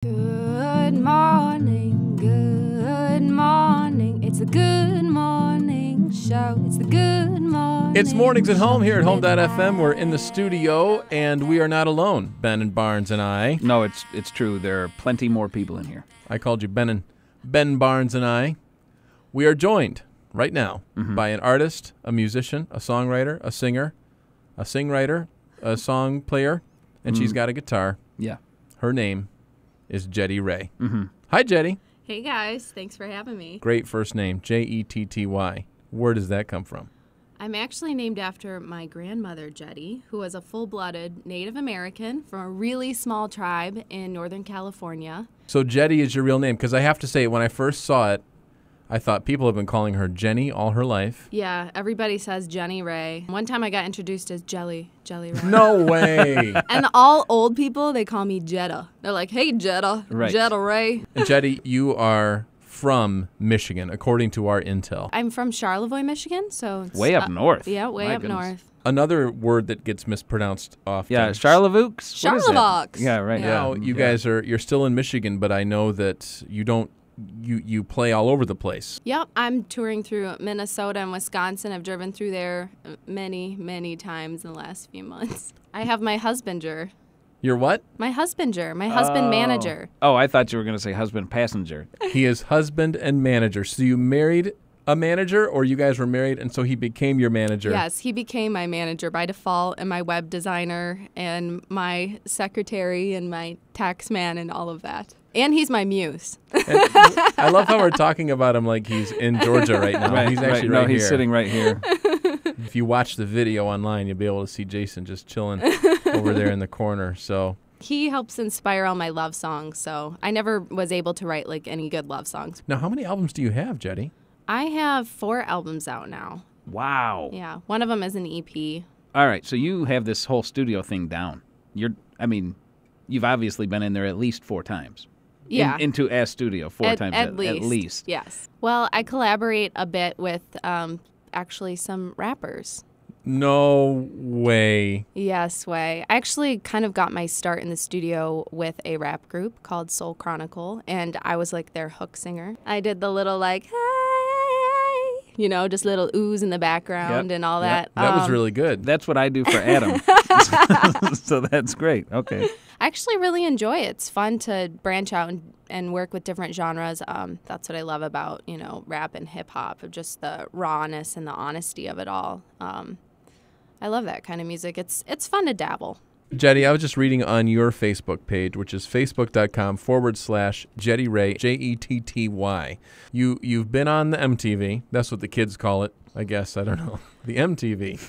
Good morning, good morning. It's a good morning show. It's the good morning. It's Mornings at Home here at HOME.fm. We're in the studio, and we are not alone, Ben and Barnes and I. No, it's true. There are plenty more people in here. I called you Ben Barnes and I. We are joined right now by an artist, a musician, a songwriter, a singer, a singwriter, a song player, and she's got a guitar. Yeah. Her name is Jetty Rae. Hi, Jetty. Hey guys, thanks for having me. Great first name, Jetty. Where does that come from? I'm actually named after my grandmother, Jetty, who was a full-blooded Native American from a really small tribe in Northern California. So Jetty is your real name? Because I have to say, when I first saw it, I thought people have been calling her Jenny all her life. Yeah, everybody says Jetty Rae. One time I got introduced as Jelly Rae. No way. And all old people, they call me Jetta. They're like, hey, Jetta, Right. Jetty Rae. And Jetty, you are from Michigan, according to our intel. I'm from Charlevoix, Michigan, so it's Way up north. Yeah, way My up goodness. north. Another word that gets mispronounced often. Yeah, Charlevoix? What is that? Charlevoix. Yeah, right. Now, you guys you're still in Michigan, but I know that you play all over the place. Yep, I'm touring through Minnesota and Wisconsin. I've driven through there many, many times in the last few months. I have my husbander. You're what? My husband manager. Oh, I thought you were going to say husband passenger. He is husband and manager. So you married a manager, or you guys were married and so he became your manager? Yes, he became my manager by default, and my web designer and my secretary and my tax man and all of that. And he's my muse. I love how we're talking about him like he's in Georgia right now. Right, He's actually No, right he's here. sitting right here. If you watch the video online, you'll be able to see Jason just chilling over there in the corner. So He helps inspire all my love songs, so I never was able to write like any good love songs. now, how many albums do you have, Jetty? I have 4 albums out now. Wow. Yeah, one of them is an E EP. All right, so you have this whole studio thing down. You've obviously been in there at least 4 times. Yeah. Into a studio 4 times at least. Yes. Well, I collaborate a bit with actually some rappers. No way. Yes, way. I actually kind of got my start in the studio with a rap group called Soul Chronicle, and I was like their hook singer. I did the little like, hey, just little oohs in the background and all that. That was really good. That's what I do for Adam. So that's great. Okay. I actually really enjoy it. It's fun to branch out and work with different genres. That's what I love about, rap and hip hop, of just the rawness and the honesty of it all. I love that kind of music. It's fun to dabble. Jetty, I was just reading on your Facebook page, which is facebook.com/Jetty Rae, Jetty. You've been on the MTV. That's what the kids call it, I guess. I don't know. The MTV.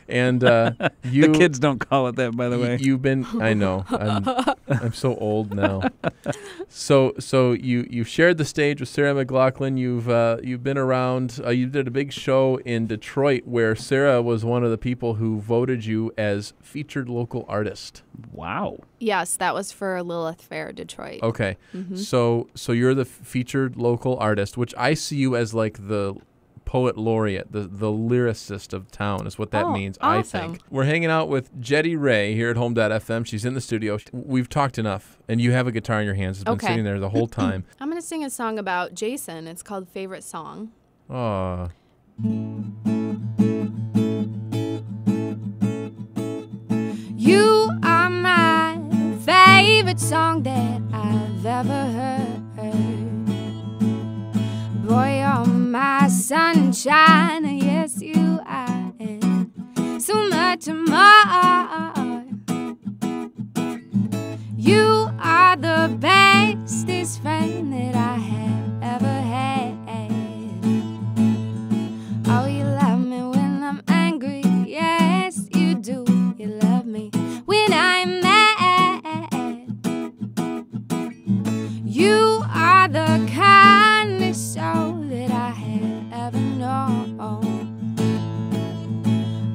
And The kids don't call it that, by the way. You've been, I know, I'm so old now. So you've shared the stage with Sarah McLachlan. You've been around. You did a big show in Detroit where Sarah was one of the people who voted you as featured local artist. Wow. Yes, that was for Lilith Fair, Detroit. Okay, so you're the featured local artist, which I see you as like the poet laureate, the lyricist of town is what that means, awesome. I think. We're hanging out with Jetty Rae here at HOME.fm. She's in the studio. We've talked enough, and you have a guitar in your hands. It's been sitting there the whole time. I'm going to sing a song about Jason. It's called Favorite Song. Aw. You are my favorite song that I've ever heard. Boy, you're my sunshine, yes you are, and so much more. You are the bestest friend that I have ever had. Oh, you love me when I'm angry, yes you do. You love me when I'm mad. You are the kindest soul that I have ever known.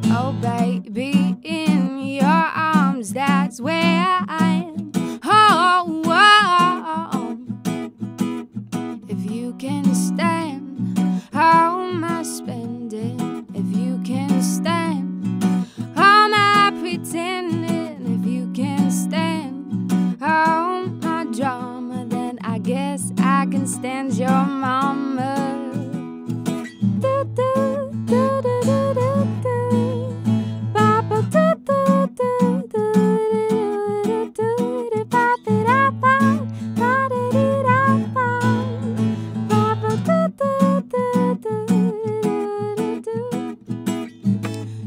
Oh, baby, in your arms, that's where I am. Oh, if you can stand all my spending, if you can stand all my pretending, if you can stand all my drama, stand your mama. Do, do, do, do, do, do, do. Papa, do, do, do, do, do, do, do, pop it up, pop it up, papa, do, do, do, do, do, do.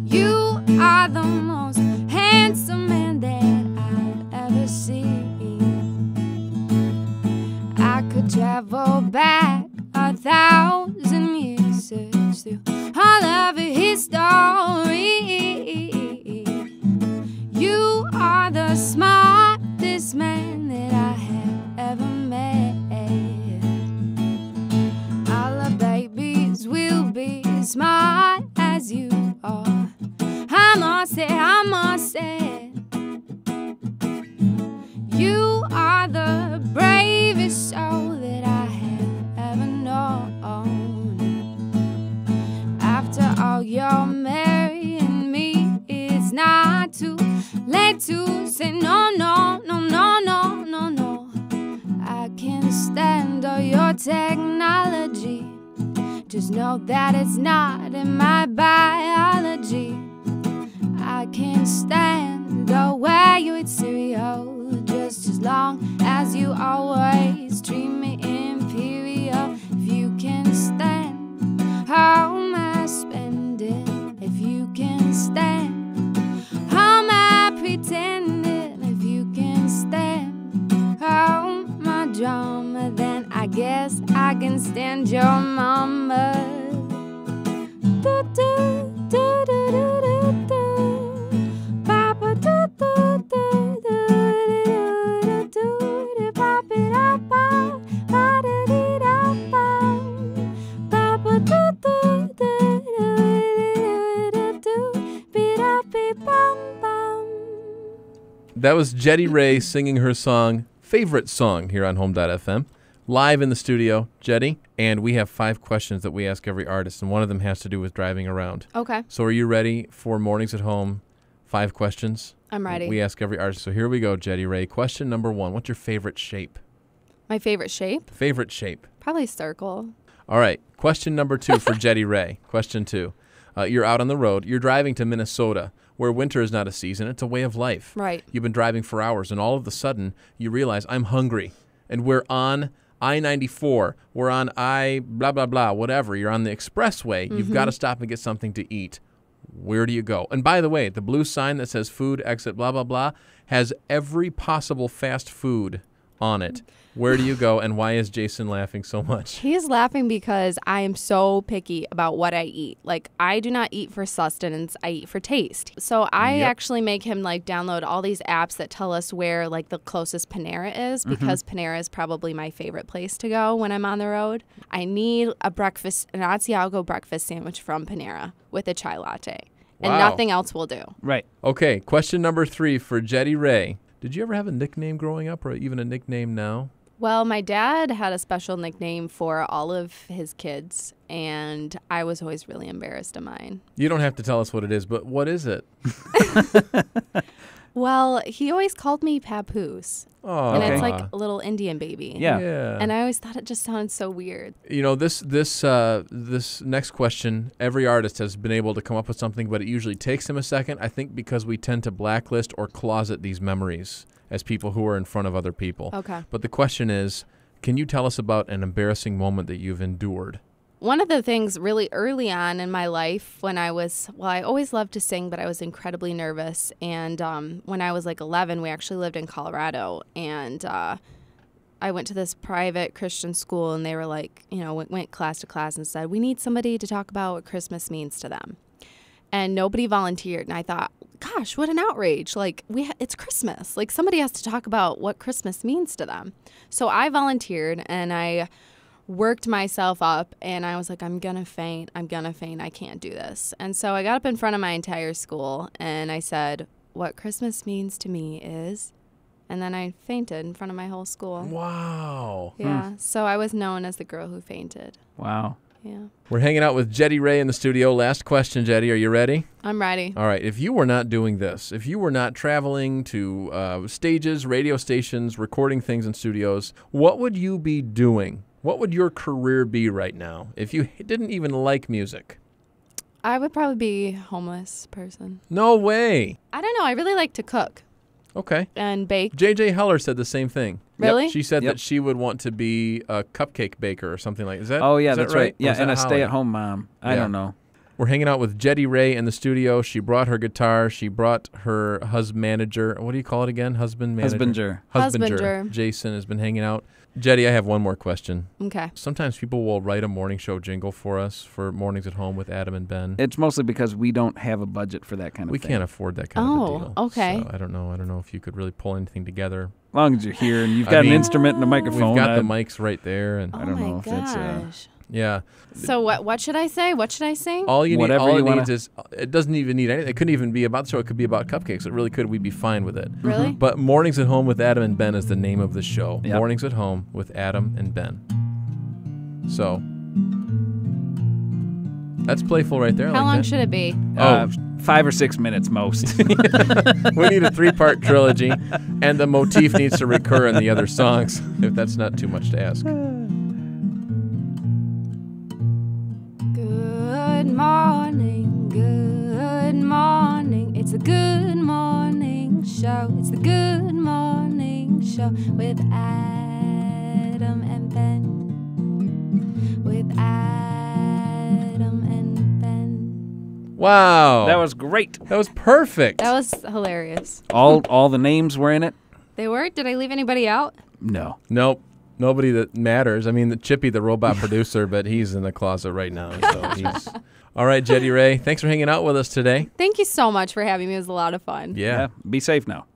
You are the most handsome man that I've ever seen. I could travel back 1,000 years, search through all of history. You are the smartest man that I have ever met. All the babies will be smart as you are. I must say, you are the bravest soul that I have ever known. After all, you're marrying me. It's not too late to say no, no, no, no, no, no, no. I can't stand all your technology. Just know that it's not in my biology. I can't stand the way you eat cereal, just as long as you always treat me imperial. If you can stand how am I spending, if you can stand how am I pretending, if you can stand how my drama, then I guess I can stand your mama. Do, do, do, do, do, do, do. Papa, do, do, do, do, do, do, do, pop it up, pop it up, Papa, do, do, do, do, do, do, beat up, beat bum, bum. That was Jetty Rae singing her favorite song here on Home.fm. Live in the studio, Jetty, and we have 5 questions that we ask every artist, and one of them has to do with driving around. Okay. So are you ready for Mornings at Home? 5 questions. I'm ready. We ask every artist. So here we go, Jetty Rae. Question number 1. What's your favorite shape? My favorite shape? Favorite shape. Probably circle. All right. Question number 2 for Jetty Rae. Question 2. You're out on the road. You're driving to Minnesota, where winter is not a season. It's a way of life. Right. You've been driving for hours, and all of a sudden, you realize, I'm hungry. And we're on I-94. We're on blah, blah, blah, whatever. You're on the expressway. You've got to stop and get something to eat. Where do you go? And by the way, the blue sign that says food, exit, blah, blah, blah, has every possible fast food on it. Where do you go, and why is Jason laughing so much? He is laughing because I am so picky about what I eat. Like, I do not eat for sustenance. I eat for taste. So I actually make him, like, download all these apps that tell us where, like, the closest Panera is, because Panera is probably my favorite place to go when I'm on the road. I need an Asiago breakfast sandwich from Panera with a chai latte. And Wow. nothing else will do. Right. Okay, question number 3 for Jetty Rae. Did you ever have a nickname growing up, or even a nickname now? Well, my dad had a special nickname for all of his kids, and I was always really embarrassed of mine. You don't have to tell us what it is, but what is it? Well, he always called me Papoose, Oh, and it's like a little Indian baby. Yeah. And I always thought it just sounded so weird. You know, this next question, every artist has been able to come up with something, but it usually takes them a second. I think because we tend to blacklist or closet these memories as people who are in front of other people. Okay. But the question is, can you tell us about an embarrassing moment that you've endured? One of the things really early on in my life when I always loved to sing, but I was incredibly nervous. And when I was like 11, we actually lived in Colorado. And I went to this private Christian school, and they were like, went class to class and said, we need somebody to talk about what Christmas means to them. And nobody volunteered. And I thought, gosh, what an outrage. Like, it's Christmas. Like, somebody has to talk about what Christmas means to them. So I volunteered, and I worked myself up, and I was like, I'm gonna faint, I can't do this. And so I got up in front of my entire school, and I said, what Christmas means to me is, and then I fainted in front of my whole school. Wow. Yeah, so I was known as the girl who fainted. Wow. Yeah. We're hanging out with Jetty Rae in the studio. Last question, Jetty. Are you ready? I'm ready. All right. If you were not doing this, if you were not traveling to stages, radio stations, recording things in studios, what would you be doing What would your career be right now if you didn't even like music? I would probably be a homeless person. No way. I don't know. I really like to cook Okay. and bake. J.J. Heller said the same thing. Really? She said Yep. that she would want to be a cupcake baker or something like that. Is that Oh, yeah, is that that's right. Or Yeah, is that and a Holly? stay-at-home mom. I Yeah. don't know. We're hanging out with Jetty Rae in the studio. She brought her guitar. She brought her manager. What do you call it again? Husband manager? Husbander. Jason has been hanging out. Jetty, I have one more question. Okay. Sometimes people will write a morning show jingle for us for Mornings at Home with Adam and Ben. It's mostly because we don't have a budget for that kind of We thing. can't afford that kind of a deal. Okay. So I don't know if you could really pull anything together. As long as you're here and you've I got an mean, instrument and a microphone. We've got the mics right there, and Oh don't know my if it's, gosh. yeah. So what should I say? What should I sing? All you need, Whatever all you it wanna- needs is, it doesn't even need anything. It couldn't even be about the show. It could be about cupcakes. It really could. We'd be fine with it. Really? But Mornings at Home with Adam and Ben is the name of the show. Yep. Mornings at Home with Adam and Ben. So that's playful right there. I How like long that. should it be? 5 or 6 minutes most. We need a 3-part trilogy, and the motif needs to recur in the other songs, if that's not too much to ask. Good morning, good morning. It's a good morning show. It's the good morning show with Adam and Ben. With Adam and Ben. Wow. That was great. That was perfect. That was hilarious. All the names were in it? They were? Did I leave anybody out? No. Nope. Nobody that matters. I mean, the Chippy, the robot producer, but he's in the closet right now. So he's all right. Jetty Rae, thanks for hanging out with us today. Thank you so much for having me. It was a lot of fun. Yeah. Be safe now.